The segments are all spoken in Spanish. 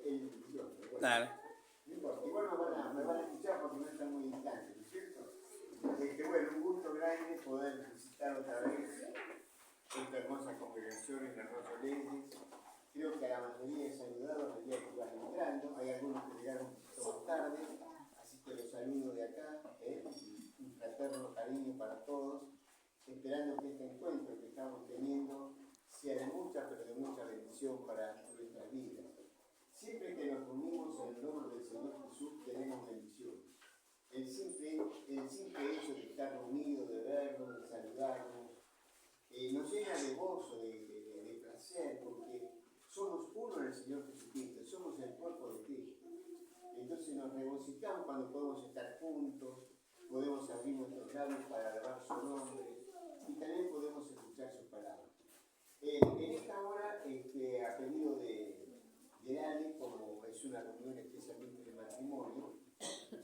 el bueno, Dale. no importa, igual me van a escuchar porque no están muy distantes, ¿no es cierto? Bueno, un gusto grande poder visitar otra vez esta hermosa congregación en Arroyo Leyes. Creo que a la mayoría he saludado a medida que iban entrando. Hay algunos que llegaron un poquito más tarde, así que los saludo de acá. Un fraterno cariño para todos, esperando que este encuentro que estamos teniendo sea de mucha, pero de mucha bendición para nuestras vidas. Siempre que nos unimos en el nombre del Señor Jesús tenemos bendición. El simple hecho de estar reunidos, de vernos, de saludarnos, nos llena de gozo, de placer, porque somos uno en el Señor Jesucristo, somos el cuerpo de Cristo. Entonces nos regocijamos cuando podemos estar juntos, podemos abrir nuestros labios para alabar su nombre y también podemos escuchar sus palabras. En esta hora, a pedido de Ale, como es una reunión especialmente de matrimonio,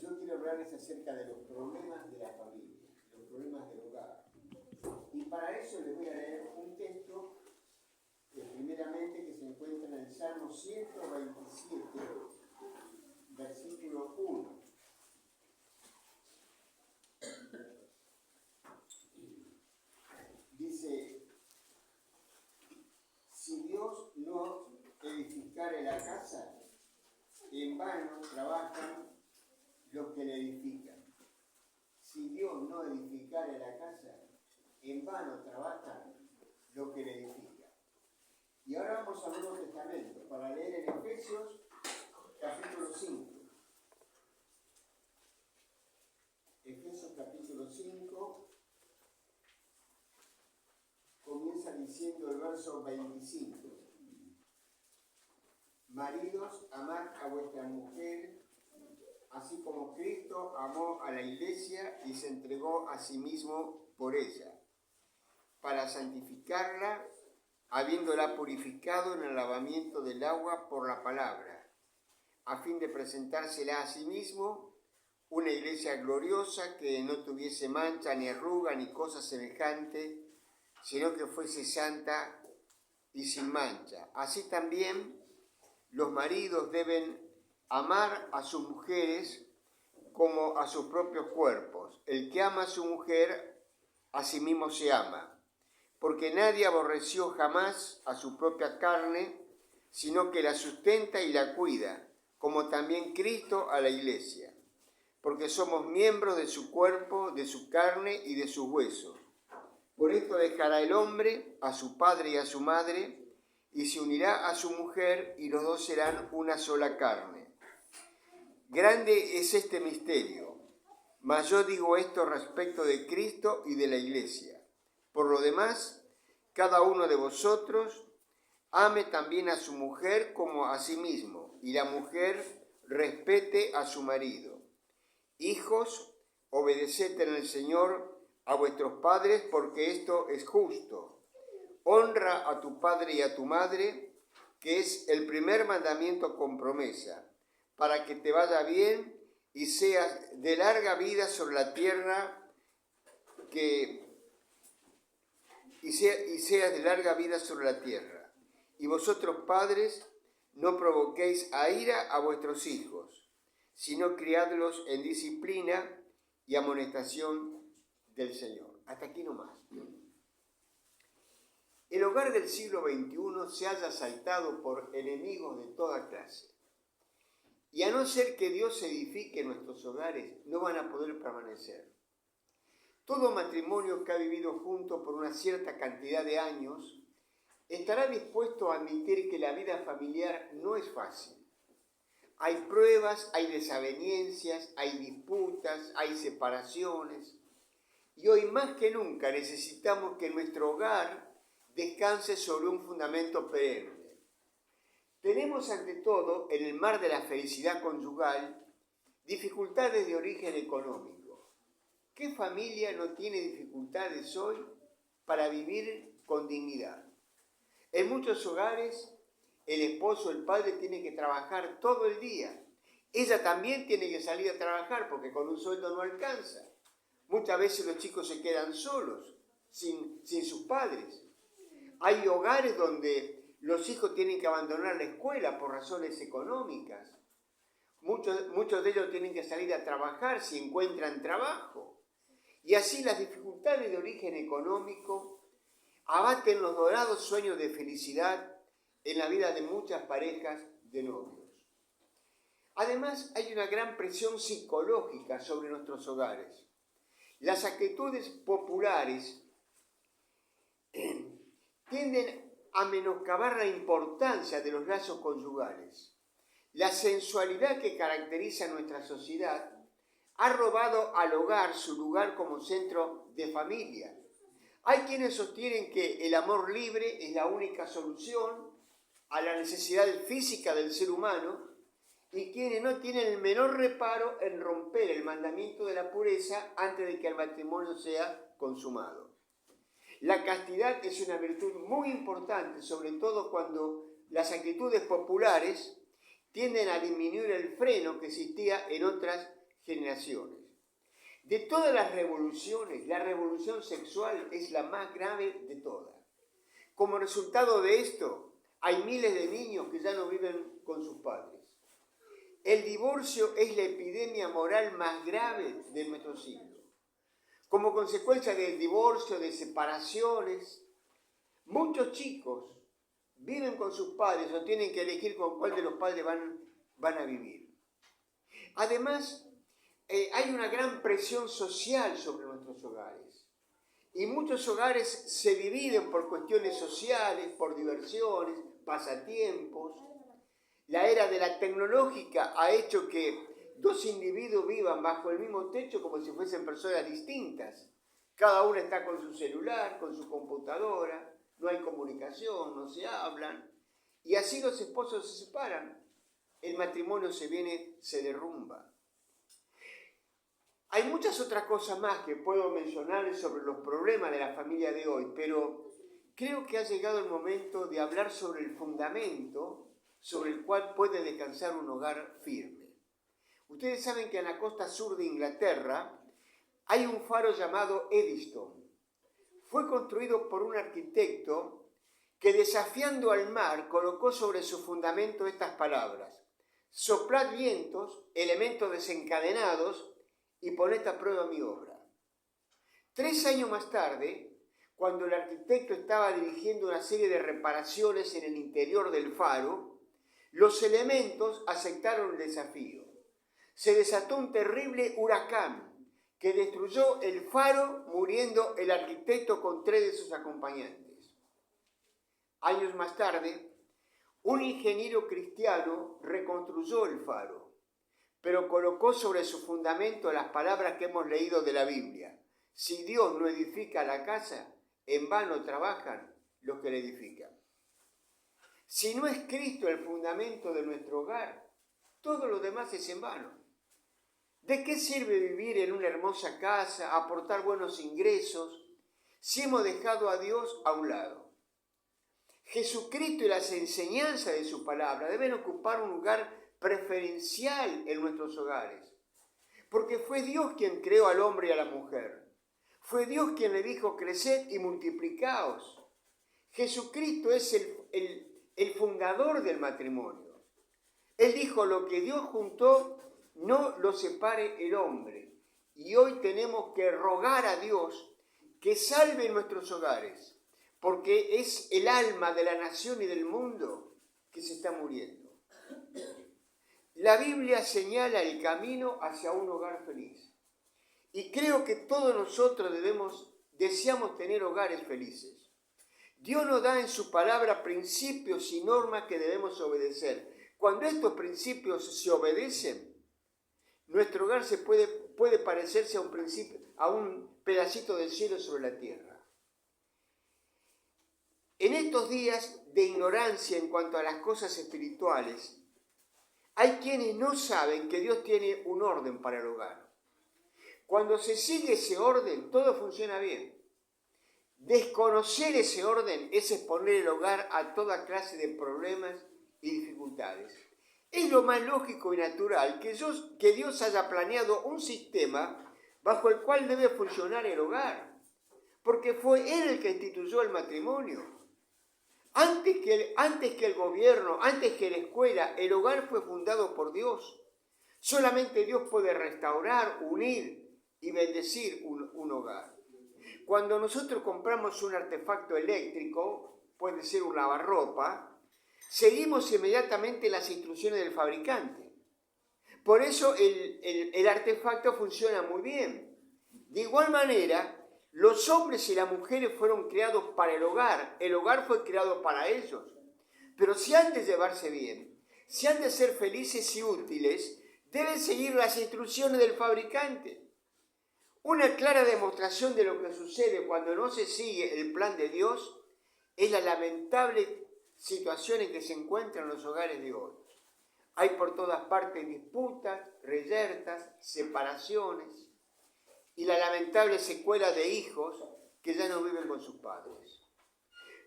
yo quiero hablarles acerca de los problemas de la familia, los problemas del hogar. Y para eso les voy a leer un texto, primeramente, que se encuentra en el Salmo 127, versículo 1. Dice: si Dios no edificare la casa, en vano trabajan los que la edifican. Si Dios no edificare la casa, en vano trabajan los que la edifican. Y ahora vamos al Nuevo Testamento para leer en Efesios capítulo 5. Efesios capítulo 5 comienza diciendo el verso 25. Maridos, amad a vuestra mujer, así como Cristo amó a la iglesia y se entregó a sí mismo por ella, para santificarla, habiéndola purificado en el lavamiento del agua por la palabra, a fin de presentársela a sí mismo una iglesia gloriosa que no tuviese mancha, ni arruga, ni cosa semejante, sino que fuese santa y sin mancha. Así también los maridos deben amar a sus mujeres como a sus propios cuerpos. El que ama a su mujer, a sí mismo se ama, porque nadie aborreció jamás a su propia carne, sino que la sustenta y la cuida, como también Cristo a la iglesia, porque somos miembros de su cuerpo, de su carne y de sus huesos. Por esto dejará el hombre a su padre y a su madre, y se unirá a su mujer, y los dos serán una sola carne. Grande es este misterio, mas yo digo esto respecto de Cristo y de la iglesia. Por lo demás, cada uno de vosotros ame también a su mujer como a sí mismo, y la mujer respete a su marido. Hijos, obedeced en el Señor a vuestros padres, porque esto es justo. Honra a tu padre y a tu madre, que es el primer mandamiento con promesa, para que te vaya bien y seas de larga vida sobre la tierra, seas de larga vida sobre la tierra. Y vosotros, padres, no provoquéis a ira a vuestros hijos, sino criadlos en disciplina y amonestación del Señor. Hasta aquí nomás. El hogar del siglo XXI se halla asaltado por enemigos de toda clase. Y a no ser que Dios edifique nuestros hogares, no van a poder permanecer. Todo matrimonio que ha vivido junto por una cierta cantidad de años estará dispuesto a admitir que la vida familiar no es fácil. Hay pruebas, hay desavenencias, hay disputas, hay separaciones. Y hoy más que nunca necesitamos que nuestro hogar descanse sobre un fundamento perenne. Tenemos ante todo, en el mar de la felicidad conyugal, dificultades de origen económico. ¿Qué familia no tiene dificultades hoy para vivir con dignidad? En muchos hogares, el esposo, el padre, tiene que trabajar todo el día. Ella también tiene que salir a trabajar porque con un sueldo no alcanza. Muchas veces los chicos se quedan solos, sin sus padres. Hay hogares donde Los hijos tienen que abandonar la escuela por razones económicas. Muchos de ellos tienen que salir a trabajar si encuentran trabajo. Y así las dificultades de origen económico abaten los dorados sueños de felicidad en la vida de muchas parejas de novios. Además, hay una gran presión psicológica sobre nuestros hogares. Las actitudes populares tienden a menoscabar la importancia de los lazos conyugales. La sensualidad que caracteriza nuestra sociedad ha robado al hogar su lugar como centro de familia. Hay quienes sostienen que el amor libre es la única solución a la necesidad física del ser humano y quienes no tienen el menor reparo en romper el mandamiento de la pureza antes de que el matrimonio sea consumado. La castidad es una virtud muy importante, sobre todo cuando las actitudes populares tienden a disminuir el freno que existía en otras generaciones. De todas las revoluciones, la revolución sexual es la más grave de todas. Como resultado de esto, hay miles de niños que ya no viven con sus padres. El divorcio es la epidemia moral más grave de nuestro siglo. Como consecuencia del divorcio, de separaciones, muchos chicos viven con sus padres o tienen que elegir con cuál de los padres van a vivir. Además, hay una gran presión social sobre nuestros hogares. Y muchos hogares se dividen por cuestiones sociales, por diversiones, pasatiempos. La era de la tecnológica ha hecho que dos individuos vivan bajo el mismo techo como si fuesen personas distintas. Cada uno está con su celular, con su computadora, no hay comunicación, no se hablan. Y así los esposos se separan. El matrimonio se derrumba. Hay muchas otras cosas más que puedo mencionar sobre los problemas de la familia de hoy, pero creo que ha llegado el momento de hablar sobre el fundamento sobre el cual puede descansar un hogar firme. Ustedes saben que en la costa sur de Inglaterra hay un faro llamado Eddystone. Fue construido por un arquitecto que, desafiando al mar, colocó sobre su fundamento estas palabras: soplad vientos, elementos desencadenados, y poned a prueba mi obra. 3 años más tarde, cuando el arquitecto estaba dirigiendo una serie de reparaciones en el interior del faro, los elementos aceptaron el desafío. Se desató un terrible huracán que destruyó el faro, muriendo el arquitecto con 3 de sus acompañantes. Años más tarde, un ingeniero cristiano reconstruyó el faro, pero colocó sobre su fundamento las palabras que hemos leído de la Biblia: si Dios no edifica la casa, en vano trabajan los que la edifican. Si no es Cristo el fundamento de nuestro hogar, todo lo demás es en vano. ¿De qué sirve vivir en una hermosa casa, aportar buenos ingresos, si hemos dejado a Dios a un lado? Jesucristo y las enseñanzas de su palabra deben ocupar un lugar preferencial en nuestros hogares, porque fue Dios quien creó al hombre y a la mujer. Fue Dios quien le dijo: creced y multiplicaos. Jesucristo es el fundador del matrimonio. Él dijo: lo que Dios juntó, no lo separe el hombre. Y hoy tenemos que rogar a Dios que salve nuestros hogares, porque es el alma de la nación y del mundo que se está muriendo. La Biblia señala el camino hacia un hogar feliz. Y creo que todos nosotros deseamos tener hogares felices. Dios nos da en su palabra principios y normas que debemos obedecer. Cuando estos principios se obedecen, nuestro hogar puede parecerse a un pedacito del cielo sobre la tierra. En estos días de ignorancia en cuanto a las cosas espirituales, hay quienes no saben que Dios tiene un orden para el hogar. Cuando se sigue ese orden, todo funciona bien. Desconocer ese orden es exponer el hogar a toda clase de problemas y dificultades. Es lo más lógico y natural que Dios haya planeado un sistema bajo el cual debe funcionar el hogar, porque fue Él el que instituyó el matrimonio. Antes que el gobierno, antes que la escuela, el hogar fue fundado por Dios. Solamente Dios puede restaurar, unir y bendecir un hogar. Cuando nosotros compramos un artefacto eléctrico, puede ser un lavarropa, seguimos inmediatamente las instrucciones del fabricante. Por eso el artefacto funciona muy bien. De igual manera, los hombres y las mujeres fueron creados para el hogar fue creado para ellos. Pero si han de llevarse bien, si han de ser felices y útiles, deben seguir las instrucciones del fabricante. Una clara demostración de lo que sucede cuando no se sigue el plan de Dios es la lamentable situación en que se encuentran los hogares de hoy. Hay por todas partes disputas, reyertas, separaciones y la lamentable secuela de hijos que ya no viven con sus padres.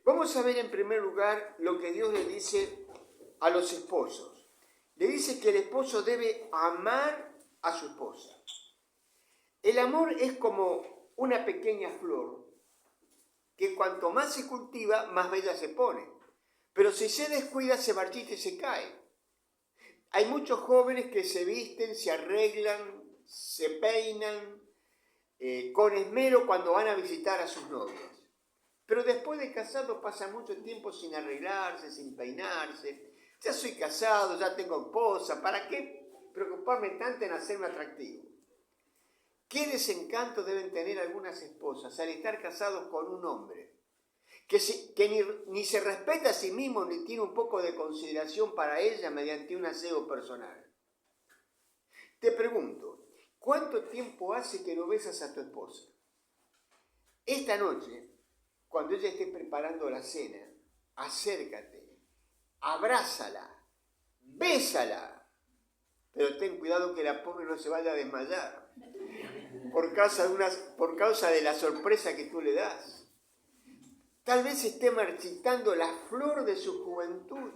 Vamos a ver en primer lugar lo que Dios le dice a los esposos. Le dice que el esposo debe amar a su esposa. El amor es como una pequeña flor que cuanto más se cultiva, más bella se pone. Pero si se descuida, se marchita y se cae. Hay muchos jóvenes que se visten, se arreglan, se peinan con esmero cuando van a visitar a sus novias. Pero después de casados pasan mucho tiempo sin arreglarse, sin peinarse. Ya soy casado, ya tengo esposa, ¿para qué preocuparme tanto en hacerme atractivo? ¿Qué desencanto deben tener algunas esposas al estar casados con un hombre que ni se respeta a sí mismo ni tiene un poco de consideración para ella mediante un aseo personal? Te pregunto, ¿cuánto tiempo hace que no besas a tu esposa? Esta noche, cuando ella esté preparando la cena, acércate, abrázala, bésala, pero ten cuidado que la pobre no se vaya a desmayar por causa de la sorpresa que tú le das. Tal vez esté marchitando la flor de su juventud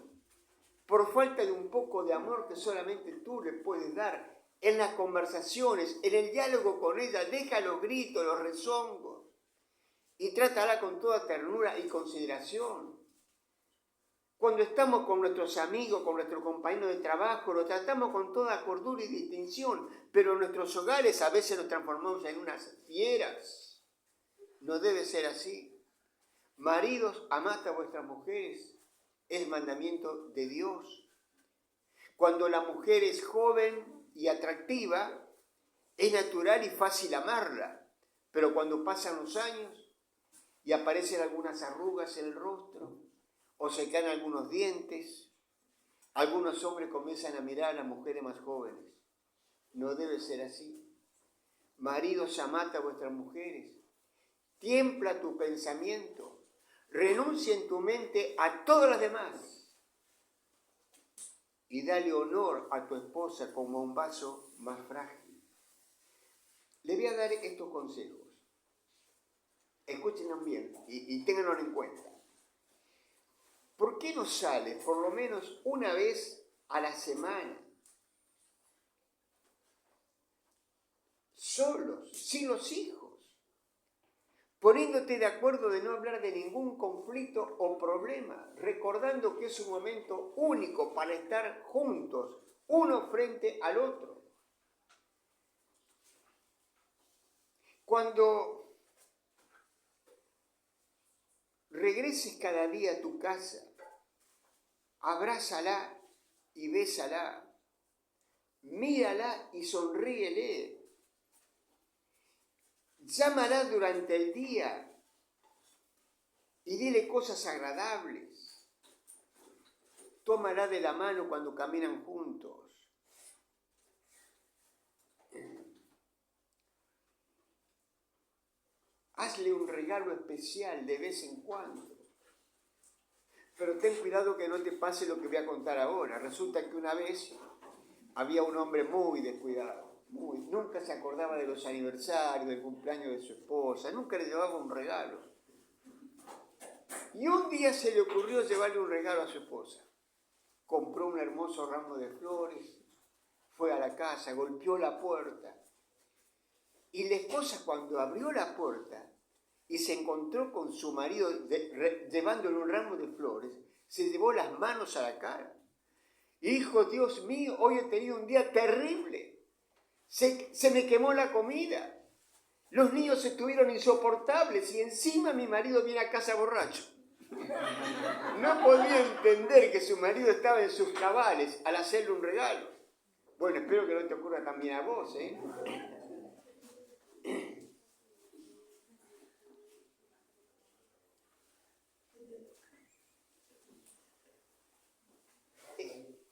por falta de un poco de amor que solamente tú le puedes dar. En las conversaciones, en el diálogo con ella, deja los gritos, los rezongos y trátala con toda ternura y consideración. Cuando estamos con nuestros amigos, con nuestros compañeros de trabajo, lo tratamos con toda cordura y distinción, pero en nuestros hogares a veces nos transformamos en unas fieras. No debe ser así. Maridos, amad a vuestras mujeres, es mandamiento de Dios. Cuando la mujer es joven y atractiva, es natural y fácil amarla, pero cuando pasan los años y aparecen algunas arrugas en el rostro, o se caen algunos dientes, algunos hombres comienzan a mirar a las mujeres más jóvenes. No debe ser así. Maridos, amad a vuestras mujeres. Tiempla tu pensamiento. Renuncia en tu mente a todas las demás. Y dale honor a tu esposa como un vaso más frágil. Le voy a dar estos consejos. Escúchenlos bien y ténganlos en cuenta. ¿Por qué no sale por lo menos una vez a la semana? Solos, sin los hijos. Poniéndote de acuerdo de no hablar de ningún conflicto o problema. Recordando que es un momento único para estar juntos, uno frente al otro. Cuando regreses cada día a tu casa, abrázala y bésala, mírala y sonríele, llámala durante el día y dile cosas agradables, tómala de la mano cuando caminan juntos. Hazle un regalo especial de vez en cuando. Pero ten cuidado que no te pase lo que voy a contar ahora. Resulta que una vez había un hombre muy descuidado, nunca se acordaba de los aniversarios, del cumpleaños de su esposa, nunca le llevaba un regalo. Y un día se le ocurrió llevarle un regalo a su esposa. Compró un hermoso ramo de flores, fue a la casa, golpeó la puerta. Y la esposa, cuando abrió la puerta, y se encontró con su marido llevándole un ramo de flores, se llevó las manos a la cara. Y dijo, Dios mío, hoy he tenido un día terrible. Se me quemó la comida. Los niños estuvieron insoportables y encima mi marido viene a casa borracho. No podía entender que su marido estaba en sus cabales al hacerle un regalo. Bueno, espero que no te ocurra también a vos, ¿eh?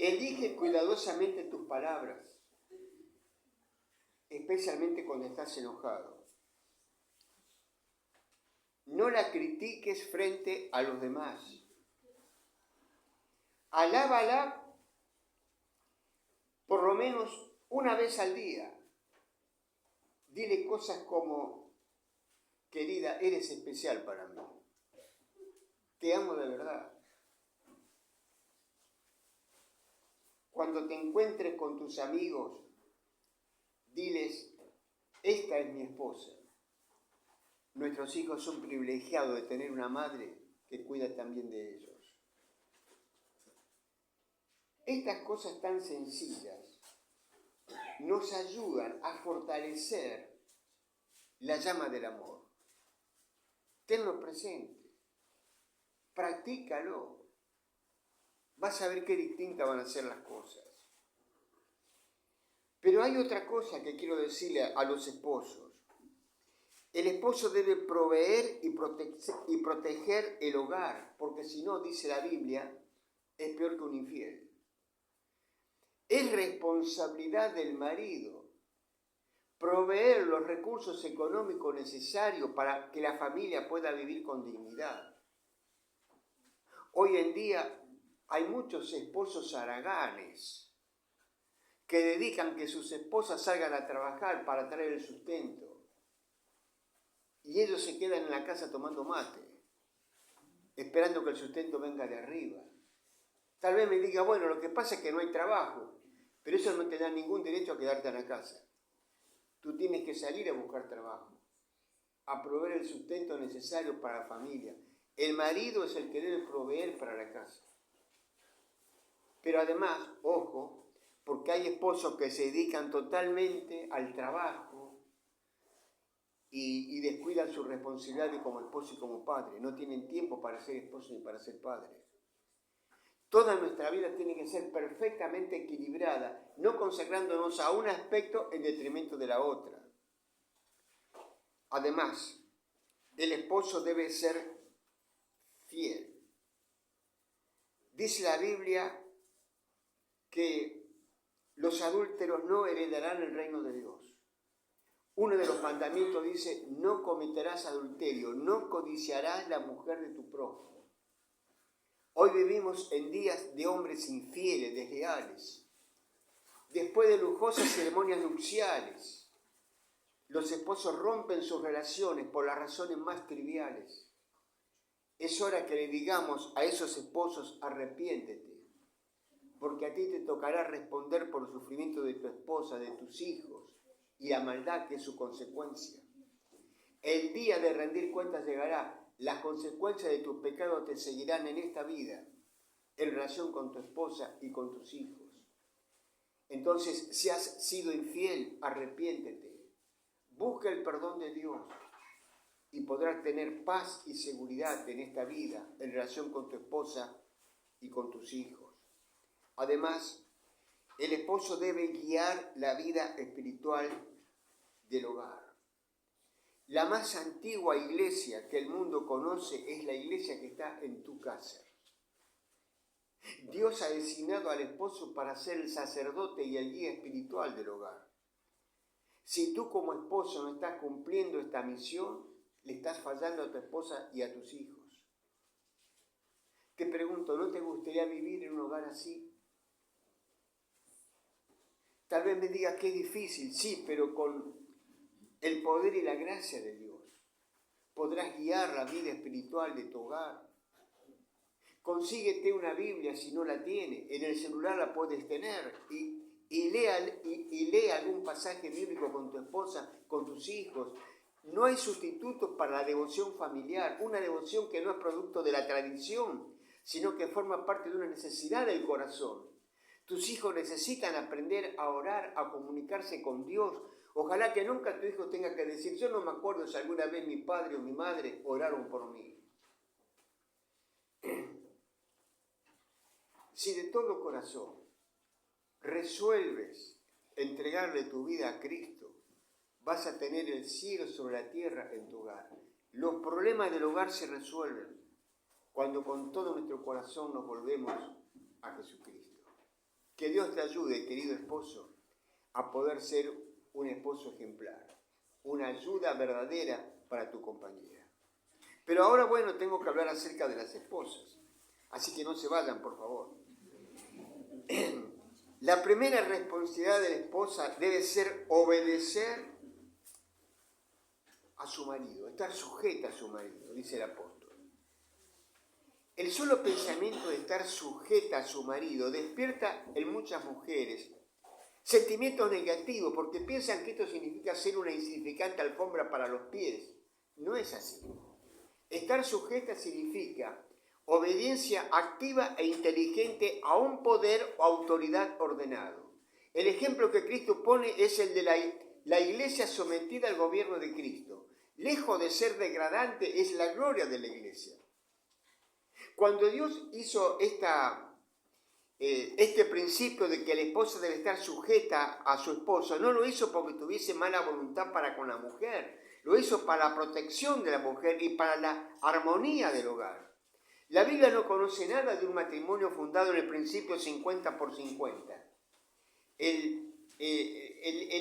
Elige cuidadosamente tus palabras, especialmente cuando estás enojado. No la critiques frente a los demás. Alábala por lo menos una vez al día. Dile cosas como, querida, eres especial para mí. Te amo de verdad. Cuando te encuentres con tus amigos, diles, esta es mi esposa. Nuestros hijos son privilegiados de tener una madre que cuida también de ellos. Estas cosas tan sencillas nos ayudan a fortalecer la llama del amor. Tenlo presente, practícalo. Vas a ver qué distintas van a ser las cosas. Pero hay otra cosa que quiero decirle a los esposos. El esposo debe proveer y proteger el hogar, porque si no, dice la Biblia, es peor que un infiel. Es responsabilidad del marido proveer los recursos económicos necesarios para que la familia pueda vivir con dignidad. Hoy en día hay muchos esposos haraganes que dedican que sus esposas salgan a trabajar para traer el sustento. Y ellos se quedan en la casa tomando mate, esperando que el sustento venga de arriba. Tal vez me diga, bueno, lo que pasa es que no hay trabajo, pero eso no te da ningún derecho a quedarte en la casa. Tú tienes que salir a buscar trabajo, a proveer el sustento necesario para la familia. El marido es el que debe proveer para la casa. Pero además, ojo, porque hay esposos que se dedican totalmente al trabajo y descuidan su responsabilidad como esposo y como padre. No tienen tiempo para ser esposos ni para ser padres. Toda nuestra vida tiene que ser perfectamente equilibrada, no consagrándonos a un aspecto en detrimento de la otra. Además, el esposo debe ser fiel. Dice la Biblia que los adúlteros no heredarán el reino de Dios. Uno de los mandamientos dice, no cometerás adulterio, no codiciarás la mujer de tu prójimo. Hoy vivimos en días de hombres infieles, desleales. Después de lujosas ceremonias nupciales, los esposos rompen sus relaciones por las razones más triviales. Es hora que le digamos a esos esposos, arrepiéntete, porque a ti te tocará responder por el sufrimiento de tu esposa, de tus hijos y la maldad que es su consecuencia. El día de rendir cuentas llegará. Las consecuencias de tus pecados te seguirán en esta vida, en relación con tu esposa y con tus hijos. Entonces, si has sido infiel, arrepiéntete. Busca el perdón de Dios y podrás tener paz y seguridad en esta vida, en relación con tu esposa y con tus hijos. Además, el esposo debe guiar la vida espiritual del hogar. La más antigua iglesia que el mundo conoce es la iglesia que está en tu casa. Dios ha designado al esposo para ser el sacerdote y el guía espiritual del hogar. Si tú como esposo no estás cumpliendo esta misión, le estás fallando a tu esposa y a tus hijos. Te pregunto, ¿no te gustaría vivir en un hogar así? Tal vez me digas que es difícil, sí, pero con el poder y la gracia de Dios podrás guiar la vida espiritual de tu hogar. Consíguete una Biblia si no la tienes, en el celular la puedes tener y lee algún pasaje bíblico con tu esposa, con tus hijos. No hay sustituto para la devoción familiar, una devoción que no es producto de la tradición, sino que forma parte de una necesidad del corazón. Tus hijos necesitan aprender a orar, a comunicarse con Dios. Ojalá que nunca tu hijo tenga que decir, yo no me acuerdo si alguna vez mi padre o mi madre oraron por mí. Si de todo corazón resuelves entregarle tu vida a Cristo, vas a tener el cielo sobre la tierra en tu hogar. Los problemas del hogar se resuelven cuando con todo nuestro corazón nos volvemos a Jesucristo. Que Dios te ayude, querido esposo, a poder ser un esposo ejemplar, una ayuda verdadera para tu compañera. Pero ahora, bueno, tengo que hablar acerca de las esposas, así que no se vayan, por favor. La primera responsabilidad de la esposa debe ser obedecer a su marido, estar sujeta a su marido, dice el apóstol. El solo pensamiento de estar sujeta a su marido despierta en muchas mujeres sentimientos negativos porque piensan que esto significa ser una insignificante alfombra para los pies. No es así. Estar sujeta significa obediencia activa e inteligente a un poder o autoridad ordenado. El ejemplo que Cristo pone es el de la iglesia sometida al gobierno de Cristo. Lejos de ser degradante, es la gloria de la iglesia. Cuando Dios hizo este principio de que la esposa debe estar sujeta a su esposo, no lo hizo porque tuviese mala voluntad para con la mujer, lo hizo para la protección de la mujer y para la armonía del hogar. La Biblia no conoce nada de un matrimonio fundado en el principio 50-50. El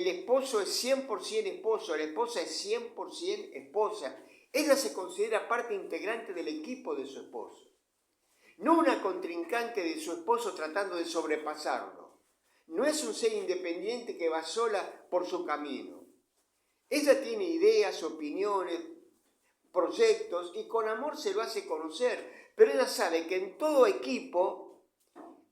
esposo es 100% esposo, la esposa es 100% esposa. Ella se considera parte integrante del equipo de su esposo. No una contrincante de su esposo tratando de sobrepasarlo. No es un ser independiente que va sola por su camino. Ella tiene ideas, opiniones, proyectos y con amor se lo hace conocer. Pero ella sabe que en todo equipo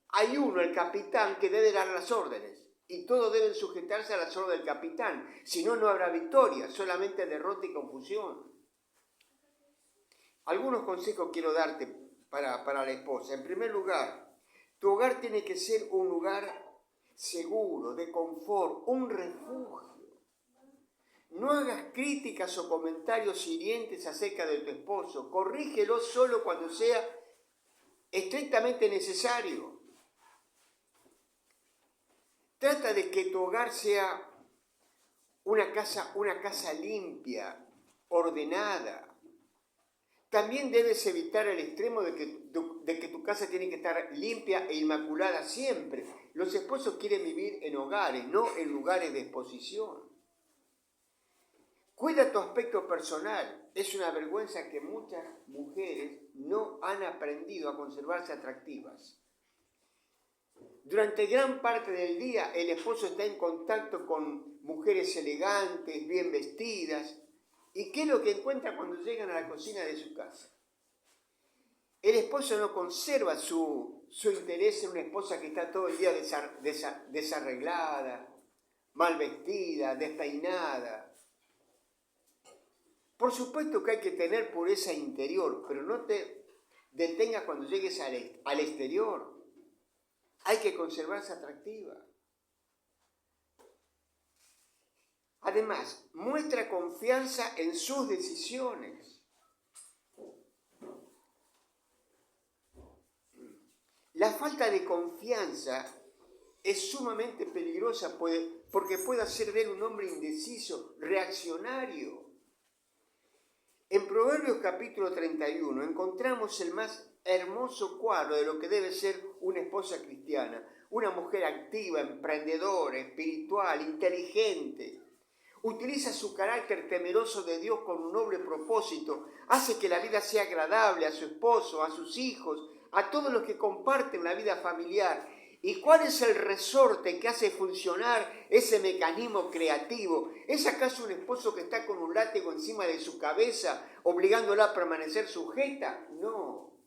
hay uno, el capitán, que debe dar las órdenes. Y todos deben sujetarse a las órdenes del capitán. Si no, no habrá victoria, solamente derrota y confusión. Algunos consejos quiero darte para la esposa. En primer lugar, tu hogar tiene que ser un lugar seguro, de confort, un refugio. No hagas críticas o comentarios hirientes acerca de tu esposo. Corrígelo solo cuando sea estrictamente necesario. Trata de que tu hogar sea una casa limpia, ordenada. También debes evitar el extremo de que tu casa tiene que estar limpia e inmaculada siempre. Los esposos quieren vivir en hogares, no en lugares de exposición. Cuida tu aspecto personal. Es una vergüenza que muchas mujeres no han aprendido a conservarse atractivas. Durante gran parte del día el esposo está en contacto con mujeres elegantes, bien vestidas. ¿Y qué es lo que encuentra cuando llegan a la cocina de su casa? El esposo no conserva su interés en una esposa que está todo el día desarreglada, mal vestida, despeinada. Por supuesto que hay que tener pureza interior, pero no te detengas cuando llegues al exterior. Hay que conservarse atractiva. Además, muestra confianza en sus decisiones. La falta de confianza es sumamente peligrosa porque puede hacer ver un hombre indeciso, reaccionario. En Proverbios capítulo 31 encontramos el más hermoso cuadro de lo que debe ser una esposa cristiana, una mujer activa, emprendedora, espiritual, inteligente. Utiliza su carácter temeroso de Dios con un noble propósito, hace que la vida sea agradable a su esposo, a sus hijos, a todos los que comparten la vida familiar. ¿Y cuál es el resorte que hace funcionar ese mecanismo creativo? ¿Es acaso un esposo que está con un látigo encima de su cabeza, obligándola a permanecer sujeta? No.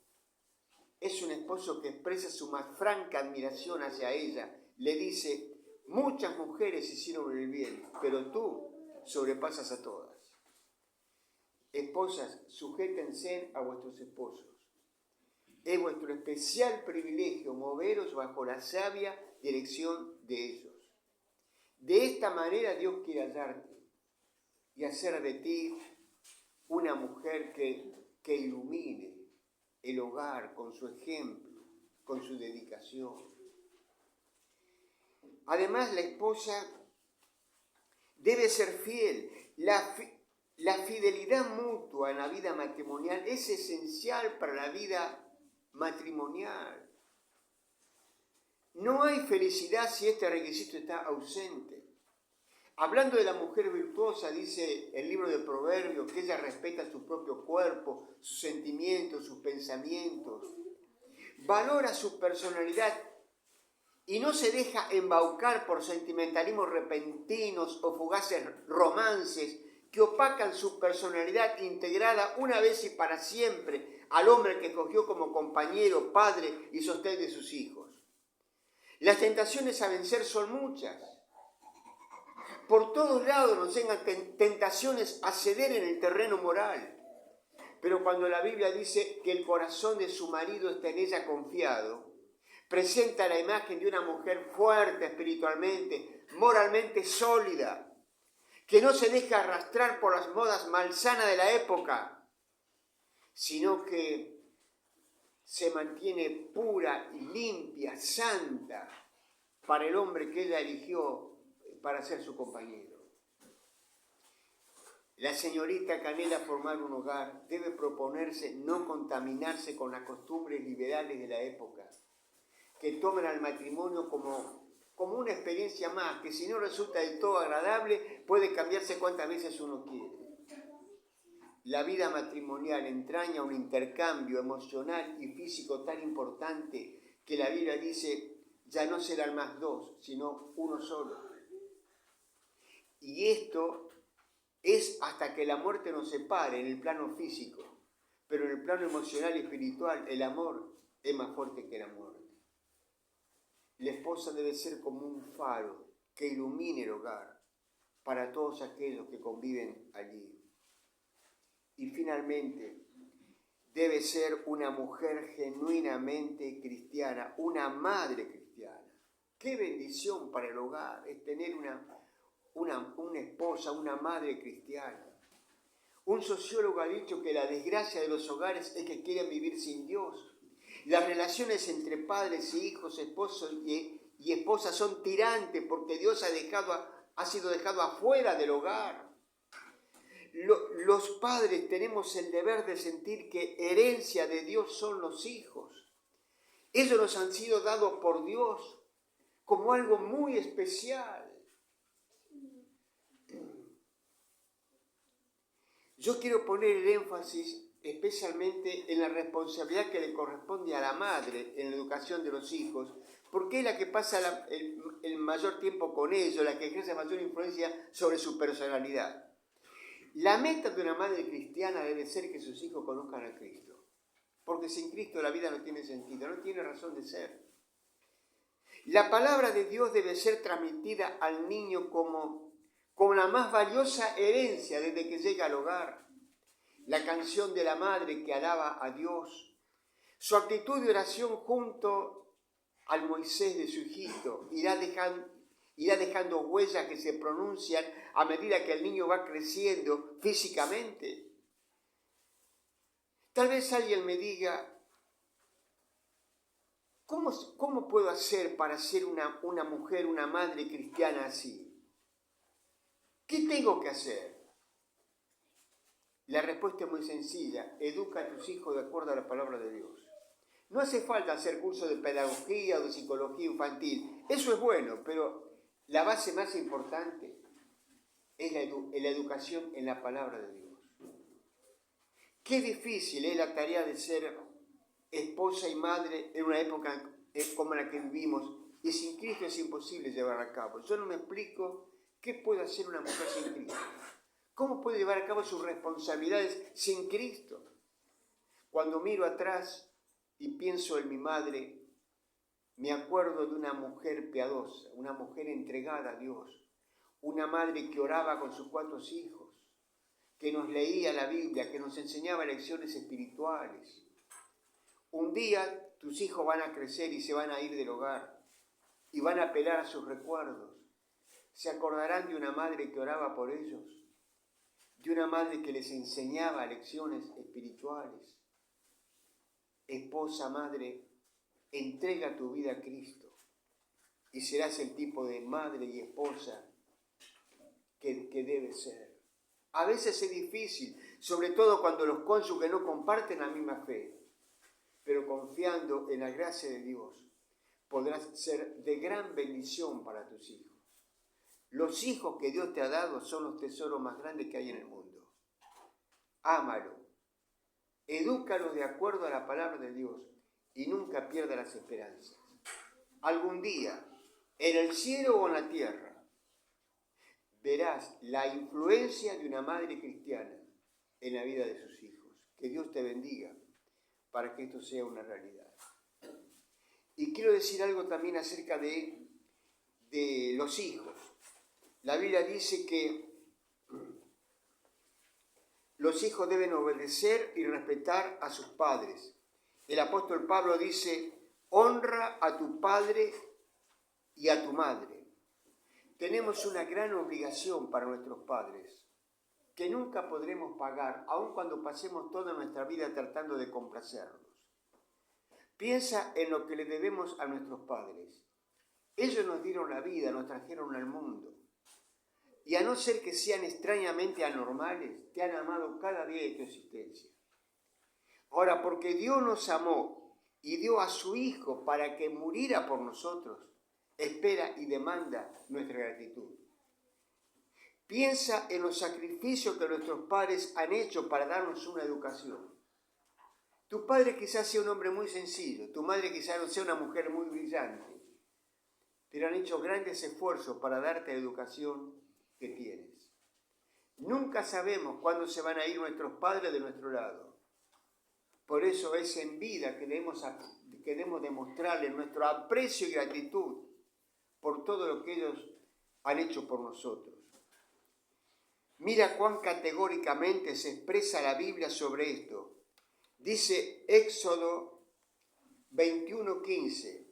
Es un esposo que expresa su más franca admiración hacia ella. Le dice, muchas mujeres hicieron el bien, pero tú sobrepasas a todas. esposas, sujétense a vuestros esposos. Es vuestro especial privilegio moveros bajo la sabia dirección de ellos. De esta manera Dios quiere hallarte y hacer de ti una mujer que ilumine el hogar con su ejemplo, con su dedicación. Además, la esposa debe ser fiel. La fidelidad mutua en la vida matrimonial es esencial para la vida matrimonial. No hay felicidad si este requisito está ausente. Hablando de la mujer virtuosa, dice el libro de Proverbios, que ella respeta su propio cuerpo, sus sentimientos, sus pensamientos. Valora su personalidad y no se deja embaucar por sentimentalismos repentinos o fugaces romances que opacan su personalidad integrada una vez y para siempre al hombre que escogió como compañero, padre y sostén de sus hijos. Las tentaciones a vencer son muchas. Por todos lados nos llegan tentaciones a ceder en el terreno moral. Pero cuando la Biblia dice que el corazón de su marido está en ella confiado, presenta la imagen de una mujer fuerte espiritualmente, moralmente sólida, que no se deja arrastrar por las modas malsanas de la época, sino que se mantiene pura y limpia, santa, para el hombre que ella eligió para ser su compañero. La señorita que anhela formar un hogar debe proponerse no contaminarse con las costumbres liberales de la época, que tomen al matrimonio como una experiencia más, que si no resulta del todo agradable, puede cambiarse cuantas veces uno quiere. La vida matrimonial entraña un intercambio emocional y físico tan importante que la Biblia dice, ya no serán más dos, sino uno solo. Y esto es hasta que la muerte nos separe en el plano físico, pero en el plano emocional y espiritual el amor es más fuerte que la muerte. La esposa debe ser como un faro que ilumine el hogar para todos aquellos que conviven allí. Y finalmente, debe ser una mujer genuinamente cristiana, una madre cristiana. ¡Qué bendición para el hogar es tener una esposa, una madre cristiana! Un sociólogo ha dicho que la desgracia de los hogares es que quieren vivir sin Dios. Las relaciones entre padres y hijos, esposos y esposas son tirantes porque Dios ha sido dejado afuera del hogar. Los padres tenemos el deber de sentir que herencia de Dios son los hijos. Ellos nos han sido dados por Dios como algo muy especial. Yo quiero poner el énfasis especialmente en la responsabilidad que le corresponde a la madre en la educación de los hijos, porque es la que pasa el mayor tiempo con ellos, la que ejerce mayor influencia sobre su personalidad. La meta de una madre cristiana debe ser que sus hijos conozcan a Cristo, porque sin Cristo la vida no tiene sentido, no tiene razón de ser. La palabra de Dios debe ser transmitida al niño como la más valiosa herencia desde que llega al hogar. La canción de la madre que alaba a Dios, su actitud de oración junto al Moisés de su hijito, irá dejando huellas que se pronuncian a medida que el niño va creciendo físicamente. Tal vez alguien me diga, ¿cómo puedo hacer para ser una mujer, una madre cristiana así? ¿Qué tengo que hacer? La respuesta es muy sencilla, educa a tus hijos de acuerdo a la palabra de Dios. No hace falta hacer cursos de pedagogía o de psicología infantil, eso es bueno, pero la base más importante es la educación en la palabra de Dios. Qué difícil es la tarea de ser esposa y madre en una época como la que vivimos, y sin Cristo es imposible llevar a cabo. Yo no me explico qué puede hacer una mujer sin Cristo. ¿Cómo puede llevar a cabo sus responsabilidades sin Cristo? Cuando miro atrás y pienso en mi madre, me acuerdo de una mujer piadosa, una mujer entregada a Dios, una madre que oraba con sus 4 hijos, que nos leía la Biblia, que nos enseñaba lecciones espirituales. Un día tus hijos van a crecer y se van a ir del hogar y van a apelar a sus recuerdos. Se acordarán de una madre que oraba por ellos, de una madre que les enseñaba lecciones espirituales. Esposa, madre, entrega tu vida a Cristo y serás el tipo de madre y esposa que debes ser. A veces es difícil, sobre todo cuando los cónyuges no comparten la misma fe, pero confiando en la gracia de Dios, podrás ser de gran bendición para tus hijos. Los hijos que Dios te ha dado son los tesoros más grandes que hay en el mundo. Ámalo, edúcalos de acuerdo a la palabra de Dios y nunca pierdas las esperanzas. Algún día, en el cielo o en la tierra, verás la influencia de una madre cristiana en la vida de sus hijos. Que Dios te bendiga para que esto sea una realidad. Y quiero decir algo también acerca de los hijos. La Biblia dice que los hijos deben obedecer y respetar a sus padres. El apóstol Pablo dice, honra a tu padre y a tu madre. Tenemos una gran obligación para nuestros padres, que nunca podremos pagar, aun cuando pasemos toda nuestra vida tratando de complacerlos. Piensa en lo que le debemos a nuestros padres. Ellos nos dieron la vida, nos trajeron al mundo. Y a no ser que sean extrañamente anormales, te han amado cada día de tu existencia. Ahora, porque Dios nos amó y dio a su Hijo para que muriera por nosotros, espera y demanda nuestra gratitud. Piensa en los sacrificios que nuestros padres han hecho para darnos una educación. Tu padre quizás sea un hombre muy sencillo, tu madre quizás no sea una mujer muy brillante, pero han hecho grandes esfuerzos para darte la educación que tienes. Nunca sabemos cuándo se van a ir nuestros padres de nuestro lado. Por eso es en vida que debemos demostrarles nuestro aprecio y gratitud por todo lo que ellos han hecho por nosotros. Mira cuán categóricamente se expresa la Biblia sobre esto. Dice Éxodo 21:15,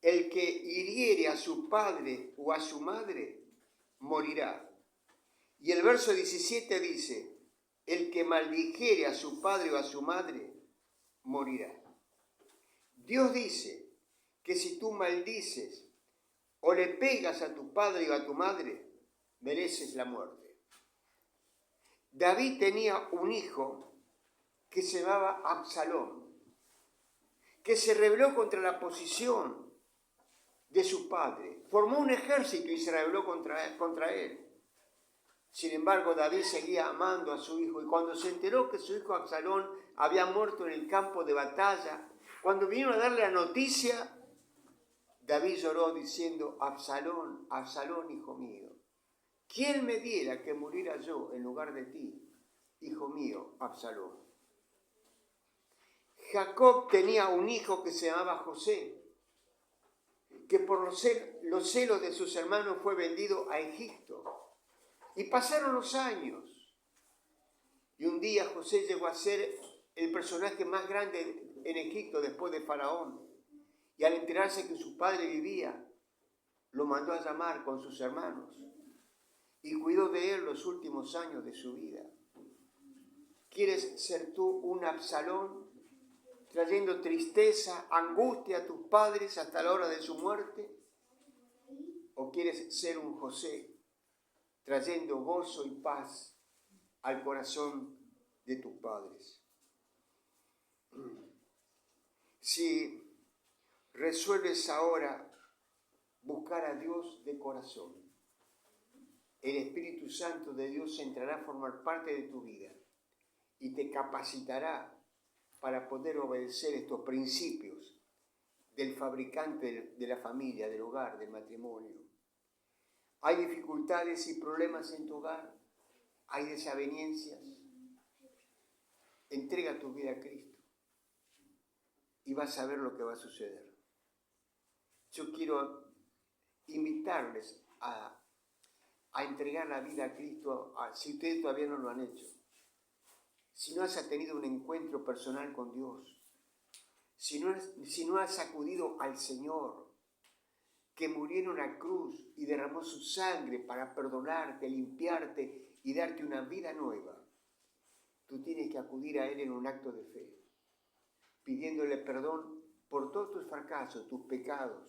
el que hiriere a su padre o a su madre, morirá. Y el verso 17 dice, el que maldijere a su padre o a su madre, morirá. Dios dice que si tú maldices o le pegas a tu padre o a tu madre, mereces la muerte. David tenía un hijo que se llamaba Absalón, que se rebeló contra la posición de su padre. Formó un ejército y se rebeló contra él. Sin embargo, David seguía amando a su hijo y cuando se enteró que su hijo Absalón había muerto en el campo de batalla, cuando vinieron a darle la noticia, David lloró diciendo, Absalón, Absalón, hijo mío, ¿quién me diera que muriera yo en lugar de ti, hijo mío, Absalón? Jacob tenía un hijo que se llamaba José, que por los celos de sus hermanos fue vendido a Egipto. Y pasaron los años. Y un día José llegó a ser el personaje más grande en Egipto después de Faraón. Y al enterarse que su padre vivía, lo mandó a llamar con sus hermanos. Y cuidó de él los últimos años de su vida. ¿Quieres ser tú un Absalón, trayendo tristeza, angustia a tus padres hasta la hora de su muerte? ¿O quieres ser un José, trayendo gozo y paz al corazón de tus padres? Si resuelves ahora buscar a Dios de corazón, el Espíritu Santo de Dios entrará a formar parte de tu vida y te capacitará para poder obedecer estos principios del fabricante de la familia, del hogar, del matrimonio. ¿Hay dificultades y problemas en tu hogar? ¿Hay desavenencias? Entrega tu vida a Cristo y vas a ver lo que va a suceder. Yo quiero invitarles a a entregar la vida a Cristo, si ustedes todavía no lo han hecho. Si no has tenido un encuentro personal con Dios, si no has acudido al Señor, que murió en una cruz y derramó su sangre para perdonarte, limpiarte y darte una vida nueva, tú tienes que acudir a Él en un acto de fe, pidiéndole perdón por todos tus fracasos, tus pecados,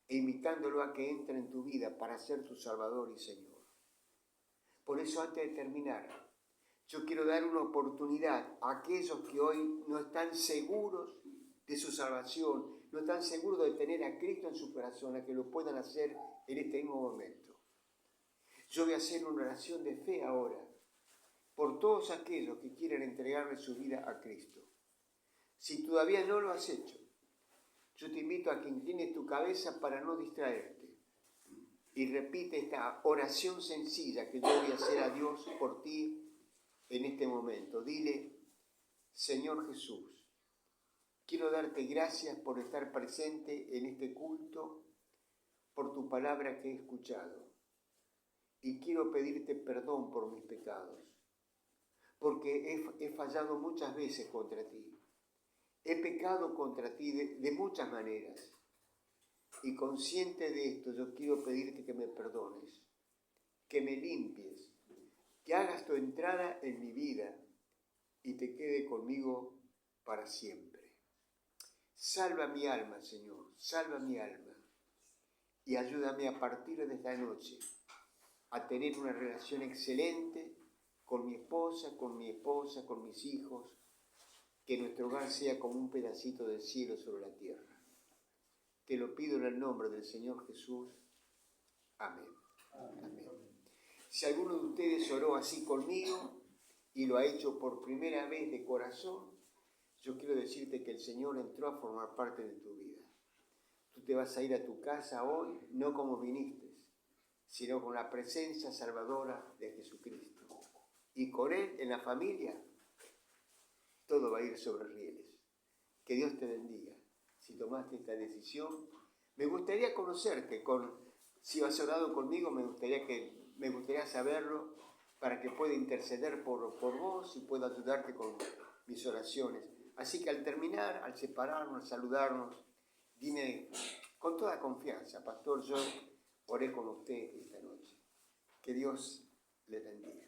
e invitándolo a que entre en tu vida para ser tu Salvador y Señor. Por eso, antes de terminar, yo quiero dar una oportunidad a aquellos que hoy no están seguros de su salvación, no están seguros de tener a Cristo en su corazón, a que lo puedan hacer en este mismo momento. Yo voy a hacer una oración de fe ahora por todos aquellos que quieren entregarle su vida a Cristo. Si todavía no lo has hecho, yo te invito a que inclines tu cabeza para no distraerte y repite esta oración sencilla que yo voy a hacer a Dios por ti en este momento. Dile: Señor Jesús, quiero darte gracias por estar presente en este culto, por tu palabra que he escuchado. Y quiero pedirte perdón por mis pecados, porque he fallado muchas veces contra ti. He pecado contra ti de muchas maneras. Y consciente de esto, yo quiero pedirte que me perdones, que me limpies, que hagas tu entrada en mi vida y te quede conmigo para siempre. Salva mi alma, Señor, salva mi alma, y ayúdame a partir de esta noche a tener una relación excelente con mi esposa, con mis hijos, que nuestro hogar sea como un pedacito del cielo sobre la tierra. Te lo pido en el nombre del Señor Jesús. Amén. Amén. Si alguno de ustedes oró así conmigo y lo ha hecho por primera vez de corazón, yo quiero decirte que el Señor entró a formar parte de tu vida. Tú te vas a ir a tu casa hoy, no como viniste, sino con la presencia salvadora de Jesucristo. Y con Él, en la familia, todo va a ir sobre rieles. Que Dios te bendiga. Si tomaste esta decisión, me gustaría conocerte. Si has orado conmigo, me gustaría saberlo para que pueda interceder por vos y pueda ayudarte con mis oraciones. Así que al terminar, al separarnos, al saludarnos, dime con toda confianza: Pastor, yo oré con usted esta noche. Que Dios les bendiga.